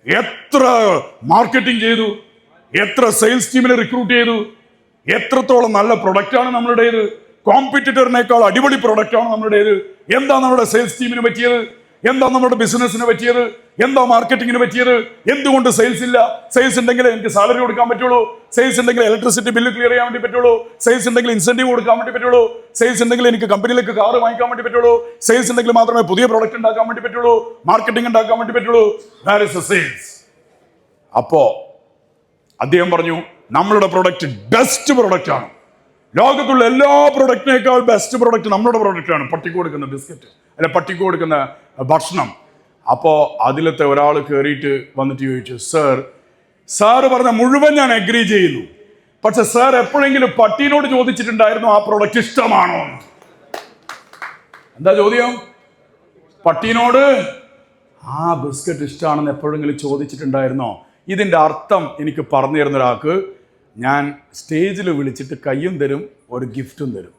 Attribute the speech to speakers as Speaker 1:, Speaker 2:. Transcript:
Speaker 1: എത്ര മാർക്കറ്റിംഗ് ചെയ്തു, എത്ര സെയിൽസ് ടീമിനെ റിക്രൂട്ട് ചെയ്തു, എത്രത്തോളം നല്ല പ്രൊഡക്റ്റാണ് നമ്മളുടേത്, കോമ്പറ്റീറ്ററിനേക്കാൾ അടിപൊളി പ്രൊഡക്റ്റാണ് നമ്മളുടേത്. എന്താ നമ്മുടെ സെയിൽസ് ടീമിന് പറ്റിയത്, എന്താ നമ്മുടെ ബിസിനസ്സിന് പറ്റിയത്, എന്താ മാർക്കറ്റിങ്ങിന് പറ്റിയത്, എന്തുകൊണ്ട് സെയിൽസ് ഇല്ല? സെയിൽസ് ഉണ്ടെങ്കിൽ എനിക്ക് സാലറി കൊടുക്കാൻ പറ്റുള്ളൂ, സെയിൽസ് ഉണ്ടെങ്കിൽ ഇലക്ട്രിസിറ്റി ബില്ല് ക്ലിയർ ചെയ്യാൻ വേണ്ടി പറ്റുള്ളൂ, സെയിൽസ് ഉണ്ടെങ്കിൽ ഇൻസെന്റീവ് കൊടുക്കാൻ വേണ്ടി പറ്റുള്ളൂ, സെയിൽസ് ഉണ്ടെങ്കിൽ എനിക്ക് കമ്പനിയിലേക്ക് കാർ വാങ്ങിക്കാൻ വേണ്ടി പറ്റുള്ളൂ, സെയിൽസ് ഉണ്ടെങ്കിൽ മാത്രമേ പുതിയ പ്രോഡക്റ്റ് ഉണ്ടാക്കാൻ വേണ്ടി പറ്റുള്ളൂ, മാർക്കറ്റിംഗ് ഉണ്ടാക്കാൻ വേണ്ടി പറ്റുള്ളൂ. That is the sales. അപ്പോ അദ്ദേഹം പറഞ്ഞു, നമ്മളുടെ പ്രൊഡക്റ്റ് ബെസ്റ്റ് പ്രൊഡക്റ്റ് ആണ്, ലോകത്തുള്ള എല്ലാ പ്രൊഡക്റ്റിനേക്കാൾ ബെസ്റ്റ് പ്രൊഡക്റ്റ് നമ്മളുടെ പ്രൊഡക്റ്റ് ആണ്, പട്ടിക്ക് കൊടുക്കുന്ന ബിസ്ക്കറ്റ് അല്ലെ പട്ടിക്ക് കൊടുക്കുന്ന ഭക്ഷണം. അപ്പോൾ അതിലത്തെ ഒരാൾ കയറിയിട്ട് വന്നിട്ട് ചോദിച്ചു, സാറ് പറഞ്ഞ മുഴുവൻ ഞാൻ അഗ്രി ചെയ്യുന്നു, പക്ഷെ സാർ എപ്പോഴെങ്കിലും പട്ടീനോട് ചോദിച്ചിട്ടുണ്ടായിരുന്നു ആ പ്രൊഡക്റ്റ് ഇഷ്ടമാണോ? എന്താ ചോദ്യം? പട്ടീനോട് ആ ബിസ്ക്കറ്റ് ഇഷ്ടമാണെന്ന് എപ്പോഴെങ്കിലും ചോദിച്ചിട്ടുണ്ടായിരുന്നോ? ഇതിൻ്റെ അർത്ഥം എനിക്ക് പറഞ്ഞു തരുന്ന ഒരാൾക്ക് ഞാൻ സ്റ്റേജിൽ വിളിച്ചിട്ട് കയ്യും തരും, ഒരു ഗിഫ്റ്റും തരും.